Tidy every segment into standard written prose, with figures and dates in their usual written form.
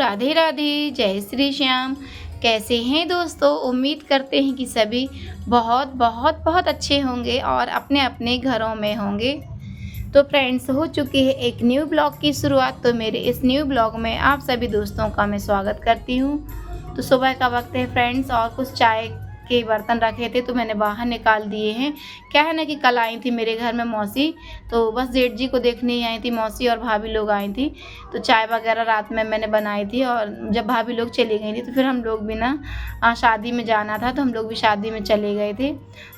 राधे राधे, जय श्री श्याम। कैसे हैं दोस्तों? उम्मीद करते हैं कि सभी बहुत बहुत बहुत अच्छे होंगे और अपने अपने घरों में होंगे। तो फ्रेंड्स, हो चुकी है एक न्यू ब्लॉग की शुरुआत। तो मेरे इस न्यू ब्लॉग में आप सभी दोस्तों का मैं स्वागत करती हूँ। तो सुबह का वक्त है फ्रेंड्स, और कुछ चाय के बर्तन रखे थे तो मैंने बाहर निकाल दिए हैं। क्या है ना कि कल आई थी मेरे घर में मौसी, तो बस जेठ जी को देखने ही आई थी। मौसी और भाभी लोग आई थी, तो चाय वगैरह रात में मैंने बनाई थी। और जब भाभी लोग चली गई थी तो फिर हम लोग भी ना शादी में जाना था, तो हम लोग भी शादी में चले गए थे।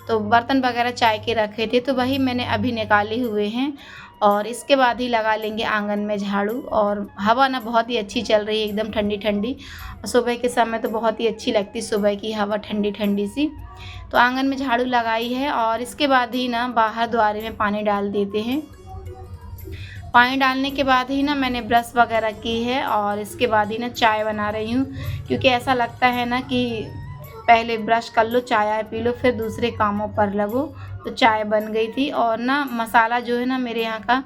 तो बर्तन वगैरह चाय के रखे थे तो वही मैंने अभी निकाले हुए हैं। और इसके बाद ही लगा लेंगे आंगन में झाड़ू। और हवा ना बहुत ही अच्छी चल रही है, एकदम ठंडी ठंडी। सुबह के समय तो बहुत ही अच्छी लगती सुबह की हवा, ठंडी ठंडी सी। तो आंगन में झाड़ू लगाई है और इसके बाद ही ना बाहर द्वारे में पानी डाल देते हैं। पानी डालने के बाद ही ना मैंने ब्रश वगैरह की है और इसके बाद ही ना चाय बना रही हूँ, क्योंकि ऐसा लगता है ना कि पहले ब्रश कर लो, चाय पी लो, फिर दूसरे कामों पर लगो। तो चाय बन गई थी। और ना मसाला जो है ना मेरे यहाँ का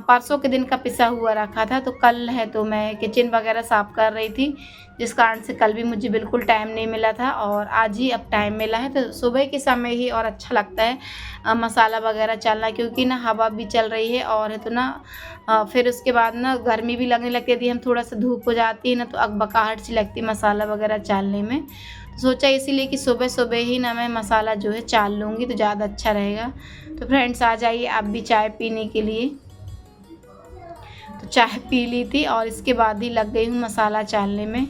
परसों के दिन का पिसा हुआ रखा था, तो कल है तो मैं किचन वगैरह साफ़ कर रही थी, जिस कारण से कल भी मुझे बिल्कुल टाइम नहीं मिला था और आज ही अब टाइम मिला है। तो सुबह के समय ही और अच्छा लगता है मसाला वगैरह चलना, क्योंकि ना हवा भी चल रही है और है तो ना फिर उसके बाद ना गर्मी भी लगने लगती है। हम थोड़ा सा धूप हो जाती है ना तो अकबकाहट सी लगती है मसाला वगैरह चालने में। तो सोचा इसीलिए कि सुबह सुबह ही ना मैं मसाला जो है चाल लूँगी तो ज़्यादा अच्छा रहेगा। तो फ्रेंड्स, आ जाइए आप भी चाय पीने के लिए। तो चाय पी ली थी और इसके बाद ही लग गई हूँ मसाला चालने में।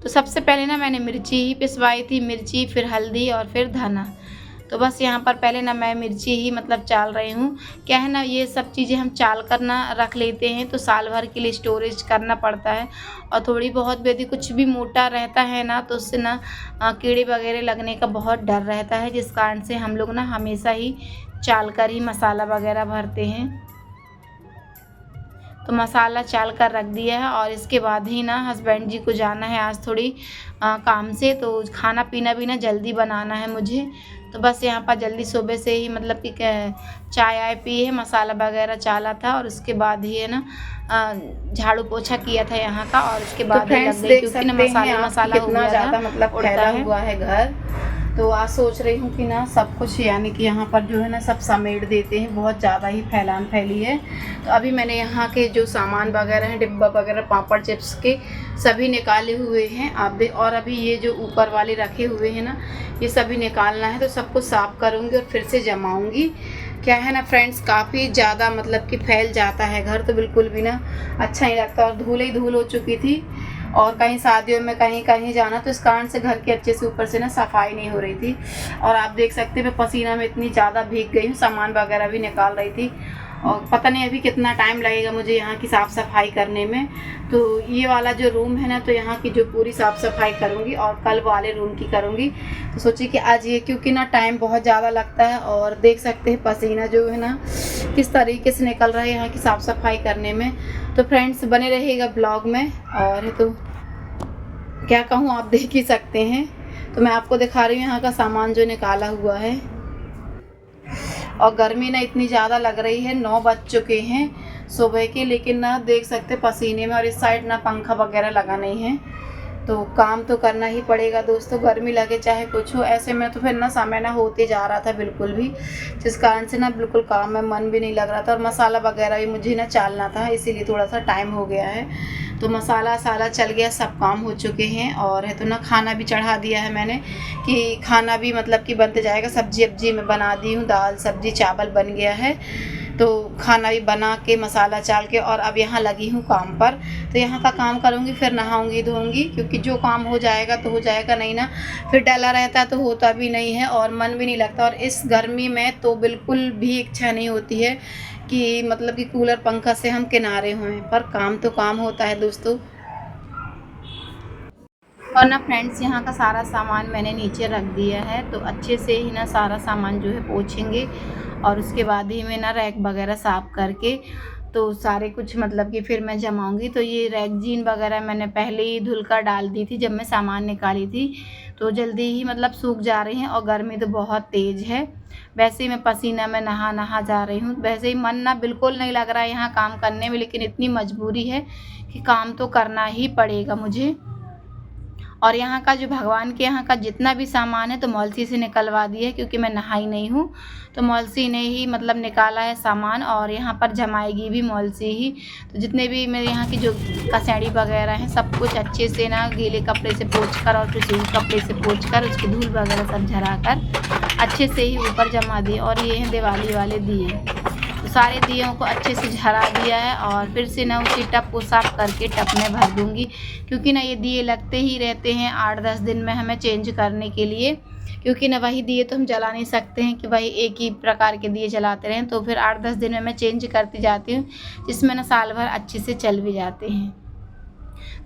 तो सबसे पहले ना मैंने मिर्ची ही पिसवाई थी, मिर्ची, फिर हल्दी और फिर धना। तो बस यहाँ पर पहले ना मैं मिर्ची ही मतलब चाल रही हूँ। क्या है ना, ये सब चीज़ें हम चाल कर ना रख लेते हैं तो साल भर के लिए स्टोरेज करना पड़ता है। और थोड़ी बहुत यदि कुछ भी मोटा रहता है ना तो उससे ना कीड़े वगैरह लगने का बहुत डर रहता है, जिस कारण से हम लोग ना हमेशा ही चाल कर ही मसाला वगैरह भरते हैं। तो मसाला चाल कर रख दिया है और इसके बाद ही ना हस्बैंड जी को जाना है आज थोड़ी काम से, तो खाना पीना भी ना जल्दी बनाना है मुझे। तो बस यहाँ पर जल्दी सुबह से ही मतलब कि चाय आय पी है, मसाला वगैरह चाला था और उसके बाद ही है ना झाड़ू पोछा किया था यहाँ का। और उसके बाद ही लग गई, क्योंकि ना मसाला हो गया ज़्यादा था, मतलब उड़ता फैला है। हुआ है घर। तो आज सोच रही हूँ कि ना सब कुछ यानी कि यहाँ पर जो है ना सब समेट देते हैं, बहुत ज़्यादा ही फैलान फैली है। तो अभी मैंने यहाँ के जो सामान वगैरह हैं, डिब्बा वगैरह, पापड़ चिप्स के सभी निकाले हुए हैं आप देख। और अभी ये जो ऊपर वाले रखे हुए हैं ना, ये सभी निकालना है। तो सबको साफ़ करूँगी और फिर से जमाऊँगी। क्या है ना फ्रेंड्स, काफ़ी ज़्यादा मतलब कि फैल जाता है घर, तो बिल्कुल भी ना अच्छा नहीं लगता। और धूल ही धूल हो चुकी थी और कहीं शादियों में कहीं कहीं जाना, तो इस कारण से घर के अच्छे से ऊपर से ना सफाई नहीं हो रही थी। और आप देख सकते हैं मैं पसीना में इतनी ज़्यादा भीग गई हूँ, सामान वगैरह भी निकाल रही थी। और पता नहीं अभी कितना टाइम लगेगा मुझे यहाँ की साफ़ सफाई करने में। तो ये वाला जो रूम है ना, तो यहाँ की जो पूरी साफ़ सफाई करूँगी और कल वाले रूम की करूँगी। तो सोचिए कि आज ये, क्योंकि ना टाइम बहुत ज़्यादा लगता है और देख सकते हैं पसीना जो है ना किस तरीके से निकल रहा है यहाँ की साफ़ सफाई करने में। तो फ्रेंड्स, बने रहिएगा ब्लॉग में। और तो क्या कहूँ, आप देख ही सकते हैं। तो मैं आपको दिखा रही हूँ यहाँ का सामान जो निकाला हुआ है। और गर्मी ना इतनी ज़्यादा लग रही है, 9 बज चुके हैं सुबह के, लेकिन ना देख सकते पसीने में। और इस साइड ना पंखा वगैरह लगा नहीं है, तो काम तो करना ही पड़ेगा दोस्तों, गर्मी लगे चाहे कुछ हो। ऐसे में तो फिर ना समय ना होते जा रहा था बिल्कुल भी, जिस कारण से ना बिल्कुल काम में मन भी नहीं लग रहा था। और मसाला वगैरह भी मुझे ना चालना था, इसीलिए थोड़ा सा टाइम हो गया है। तो मसाला साला चल गया, सब काम हो चुके हैं। और है तो ना खाना भी चढ़ा दिया है मैंने, कि खाना भी मतलब कि बनते जाएगा। सब्जी अब्जी मैं बना दी हूँ, दाल सब्जी चावल बन गया है। तो खाना भी बना के मसाला चाल के और अब यहाँ लगी हूँ काम पर। तो यहाँ का काम करूँगी, फिर नहाऊँगी धोऊँगी, क्योंकि जो काम हो जाएगा तो हो जाएगा, नहीं ना फिर डला रहता तो होता भी नहीं है और मन भी नहीं लगता। और इस गर्मी में तो बिल्कुल भी इच्छा नहीं होती है कि मतलब कि कूलर पंखा से हम किनारे हों, पर काम तो काम होता है दोस्तों। और ना फ्रेंड्स, यहाँ का सारा सामान मैंने नीचे रख दिया है, तो अच्छे से ही ना सारा सामान जो है पोंछेंगे। और उसके बाद ही मैं ना रैक वगैरह साफ़ करके तो सारे कुछ मतलब कि फिर मैं जमाऊँगी। तो ये रैगज़ीन वगैरह मैंने पहले ही धुल कर डाल दी थी जब मैं सामान निकाली थी, तो जल्दी ही मतलब सूख जा रही हैं और गर्मी तो बहुत तेज़ है। वैसे ही मैं पसीना में नहा जा रही हूँ। वैसे ही मन ना बिल्कुल नहीं लग रहा है यहाँ काम करने में, लेकिन इतनी मजबूरी है कि काम तो करना ही पड़ेगा मुझे। और यहाँ का जो भगवान के यहाँ का जितना भी सामान है तो मौलसी से निकलवा दिया है, क्योंकि मैं नहाई नहीं हूँ, तो मौलसी ने ही मतलब निकाला है सामान और यहाँ पर जमाएगी भी मौलसी ही। तो जितने भी मेरे यहाँ की जो कसेड़ी वगैरह हैं सब कुछ अच्छे से ना गीले कपड़े से पोंछ कर और फिर सूखे कपड़े से पोंछ कर उसकी धूल वगैरह सब झरा कर अच्छे से ही ऊपर जमा दिए। और ये हैं दिवाली वाले दिए, तो सारे दियों को अच्छे से झरा दिया है और फिर से ना उसी टब को साफ़ करके टब में भर दूँगी, क्योंकि ना ये दिए लगते ही रहते हैं 8-10 दिन में हमें चेंज करने के लिए, क्योंकि ना वही दिए तो हम जला नहीं सकते हैं कि वही एक ही प्रकार के दिए जलाते रहें। तो फिर 8-10 दिन में मैं चेंज करती जाती हूँ, जिसमें ना साल भर अच्छे से चल भी जाते हैं।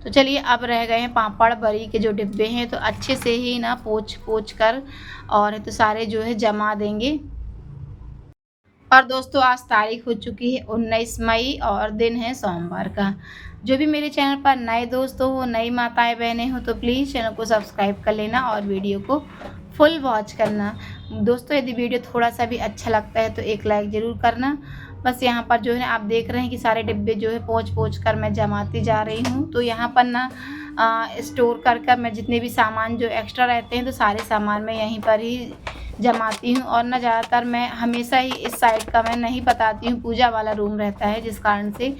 तो चलिए अब रह गए हैं पापड़ बड़ी के जो डिब्बे हैं, तो अच्छे से ही ना पोंछ कर और तो सारे जो है जमा देंगे। और दोस्तों आज तारीख हो चुकी है 19 मई और दिन है सोमवार का। जो भी मेरे चैनल पर नए दोस्त हो, नई माताएं बहनें हो, तो प्लीज़ चैनल को सब्सक्राइब कर लेना और वीडियो को फुल वॉच करना। दोस्तों यदि वीडियो थोड़ा सा भी अच्छा लगता है तो एक लाइक ज़रूर करना। बस यहाँ पर जो है आप देख रहे हैं कि सारे डिब्बे जो है पोंछ कर मैं जमाती जा रही हूँ। तो यहाँ पर ना स्टोर कर मैं जितने भी सामान जो एक्स्ट्रा रहते हैं तो सारे सामान मैं यहीं पर ही जमाती हूँ। और ना ज़्यादातर मैं हमेशा ही इस साइड का मैं नहीं बताती हूँ, पूजा वाला रूम रहता है जिस कारण से।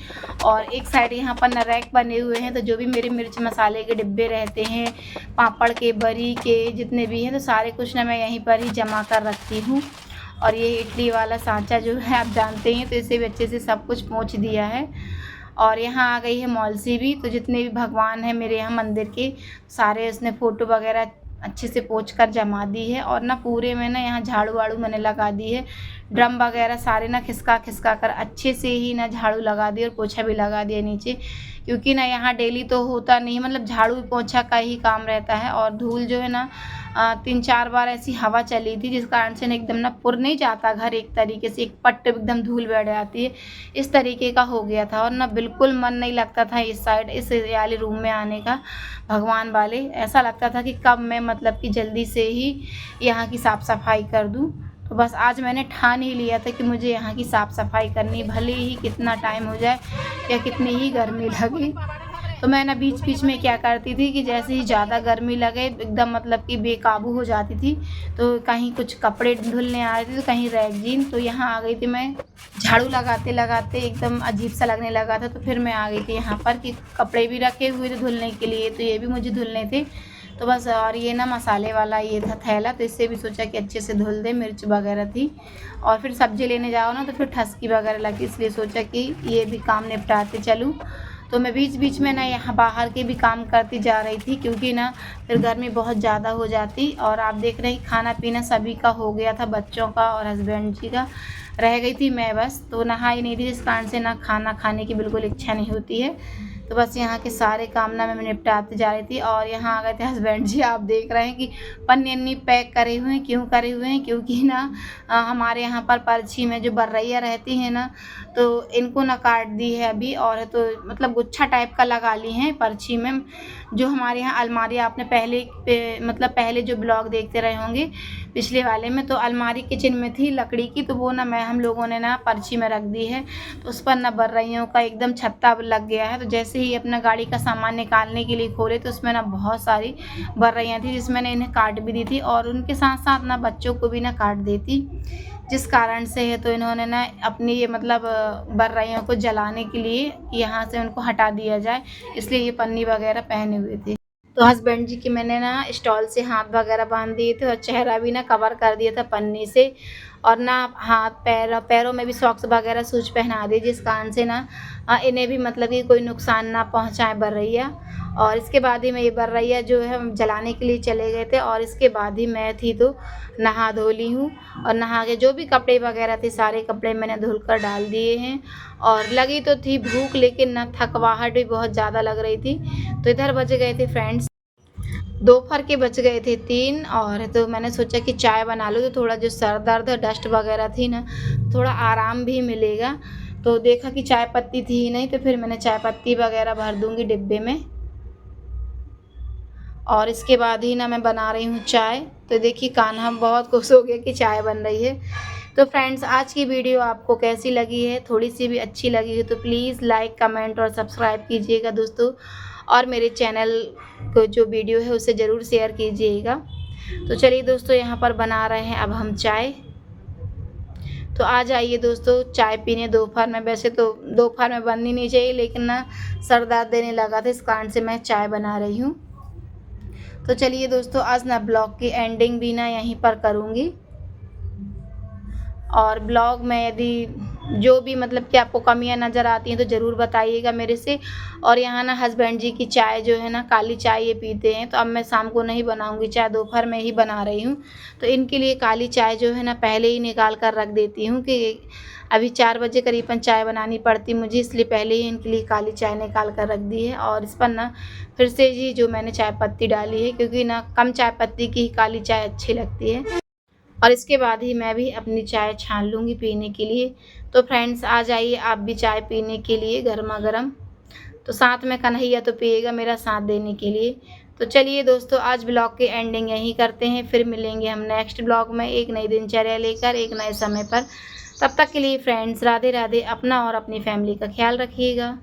और एक साइड यहाँ पर ना रैक बने हुए हैं, तो जो भी मेरे मिर्च मसाले के डिब्बे रहते हैं, पापड़ के, बरी के जितने भी हैं, तो सारे कुछ ना मैं यहीं पर ही जमा कर रखती हूँ। और ये इडली वाला सांचा जो है आप जानते हैं, तो इसे भी अच्छे से सब कुछ पोंछ दिया है। और यहाँ आ गई है मौलसी भी, तो जितने भी भगवान हैं मेरे यहाँ मंदिर के सारे उसने फ़ोटो वगैरह अच्छे से पोंछ कर जमा दी है। और ना पूरे में ना यहाँ झाड़ू वाड़ू मैंने लगा दी है, ड्रम वगैरह सारे ना खिसका कर अच्छे से ही ना झाड़ू लगा दी और पोछा भी लगा दिया नीचे, क्योंकि ना यहाँ डेली तो होता नहीं, मतलब झाड़ू पोछा का ही काम रहता है। और धूल जो है ना 3-4 बार ऐसी हवा चली थी जिस कारण से ना एकदम ना पुर नहीं जाता घर, एक तरीके से एक पट्ट एकदम धूल बैठ जाती है, इस तरीके का हो गया था। और ना बिल्कुल मन नहीं लगता था इस साइड इस वाले रूम में आने का, भगवान वाले। ऐसा लगता था कि कब मैं मतलब कि जल्दी से ही यहाँ की साफ़ सफाई कर दूँ। तो बस आज मैंने ठान ही लिया था कि मुझे यहाँ की साफ़ सफाई करनी, भले ही कितना टाइम हो जाए या कितनी ही गर्मी लगे। तो मैं ना बीच में क्या करती थी कि जैसे ही ज़्यादा गर्मी लगे एकदम मतलब कि बेकाबू हो जाती थी, तो कहीं कुछ कपड़े धुलने आ रहे थे तो कहीं रैगज़ीन, तो यहाँ आ गई थी मैं। झाड़ू लगाते एकदम अजीब सा लगने लगा था, तो फिर मैं आ गई थी यहाँ पर कि कपड़े भी रखे हुए थे धुलने के लिए, तो ये भी मुझे धुलने थे। तो बस, और ये ना मसाले वाला ये था थैला, तो इससे भी सोचा कि अच्छे से धुल दे, मिर्च वगैरह थी। और फिर सब्ज़ी लेने जाओ ना तो फिर ठसकी वगैरह लगी, इसलिए सोचा कि ये भी काम निपटाते चलूँ। तो मैं बीच में ना यहाँ बाहर के भी काम करती जा रही थी, क्योंकि ना फिर गर्मी बहुत ज़्यादा हो जाती। और आप देख रहे हैं खाना पीना सभी का हो गया था, बच्चों का और हस्बैंड जी का, रह गई थी मैं बस। तो नहाई नहीं थी जिस कारण से ना खाना खाने की बिल्कुल इच्छा नहीं होती है। तो बस यहाँ के सारे काम ना मैं निपटाते जा रही थी। और यहाँ आ गए थे हस्बैंड जी, आप देख रहे हैं कि पन्नी पैक करे हुए हैं। क्यों करे हुए हैं? क्योंकि ना हमारे यहाँ पर परछी में जो बर्रैया रहती है ना, तो इनको ना काट दी है अभी, और तो मतलब गुच्छा टाइप का लगा ली हैं परछी में। जो हमारे यहाँ अलमारी, आपने पहले जो ब्लॉग देखते रहे होंगे पिछले वाले में, तो अलमारी किचन में थी लकड़ी की, तो वो ना हम लोगों ने ना परछी में रख दी है। तो उस पर ना बर्रैयों का एकदम छत्ता लग गया है। तो जैसे ही अपना गाड़ी का सामान निकालने के लिए खोले तो उसमें ना बहुत सारी बर्रैयाँ थी, जिसमें ने इन्हें काट भी दी थी और उनके साथ साथ ना बच्चों को भी ना काट देती, जिस कारण से है तो इन्होंने ना अपनी ये मतलब बर्रैयों को जलाने के लिए यहाँ से उनको हटा दिया जाए, इसलिए ये पन्नी वगैरह पहने हुए थे। तो हस्बैंड जी के मैंने ना स्टॉल से हाथ वगैरह बांध दिए थे और चेहरा भी ना कवर कर दिया था पन्नी से। और ना हाथ पैरों में भी सॉक्स वगैरह शूज पहना दिए, जिस कारण से ना इन्हें भी मतलब कि कोई नुकसान ना पहुंचाए बर्रैया। और इसके बाद ही मैं ये बर्रैया जो है हम जलाने के लिए चले गए थे, और इसके बाद ही मैं थी तो नहा धो ली हूँ। और नहा के जो भी कपड़े वगैरह थे सारे कपड़े मैंने धुल कर डाल दिए हैं। और लगी तो थी भूख, लेकिन ना थकवाहट भी बहुत ज़्यादा लग रही थी। तो इधर बज गए थे फ्रेंड्स दोपहर के बज गए थे 3, और तो मैंने सोचा कि चाय बना लूँ, तो थोड़ा जो सर दर्द डस्ट वगैरह थी ना, थोड़ा आराम भी मिलेगा। तो देखा कि चाय पत्ती थी ही नहीं, तो फिर मैंने चाय पत्ती वगैरह भर दूँगी डिब्बे में। और इसके बाद ही ना मैं बना रही हूँ चाय। तो देखिए कान्हा बहुत खुश हो गया कि चाय बन रही है। तो फ्रेंड्स, आज की वीडियो आपको कैसी लगी है, थोड़ी सी भी अच्छी लगी है तो प्लीज़ लाइक, कमेंट और सब्सक्राइब कीजिएगा दोस्तों। और मेरे चैनल को जो वीडियो है उसे ज़रूर शेयर कीजिएगा। तो चलिए दोस्तों, यहाँ पर बना रहे हैं अब हम चाय। तो आ जाइए दोस्तों चाय पीने दोपहर में। वैसे तो दोपहर में बननी नहीं चाहिए, लेकिन ना सर दर्द देने लगा था, इस कारण से मैं चाय बना रही हूँ। तो चलिए दोस्तों, आज ना ब्लॉग की एंडिंग भी ना यहीं पर करूँगी। और ब्लॉग में यदि जो भी मतलब कि आपको कमियां नज़र आती हैं तो ज़रूर बताइएगा मेरे से। और यहाँ ना हस्बैंड जी की चाय जो है ना, काली चाय ये पीते हैं, तो अब मैं शाम को नहीं बनाऊंगी चाय, दोपहर में ही बना रही हूँ। तो इनके लिए काली चाय जो है ना पहले ही निकाल कर रख देती हूँ कि अभी 4 बजे करीबन चाय बनानी पड़ती मुझे, इसलिए पहले ही इनके लिए काली चाय निकाल कर रख दी है। और इस पर ना फिर से जी जो मैंने चाय पत्ती डाली है, क्योंकि ना कम चाय पत्ती की ही काली चाय अच्छी लगती है। और इसके बाद ही मैं भी अपनी चाय छान लूँगी पीने के लिए। तो फ्रेंड्स, आ जाइए आप भी चाय पीने के लिए गरमा गरम। तो साथ में कन्हैया तो पिएगा मेरा साथ देने के लिए। तो चलिए दोस्तों, आज ब्लॉग की एंडिंग यहीं करते हैं। फिर मिलेंगे हम नेक्स्ट ब्लॉग में एक नई दिनचर्या लेकर, एक नए समय पर। तब तक के लिए फ्रेंड्स, राधे राधे। अपना और अपनी फैमिली का ख्याल रखिएगा।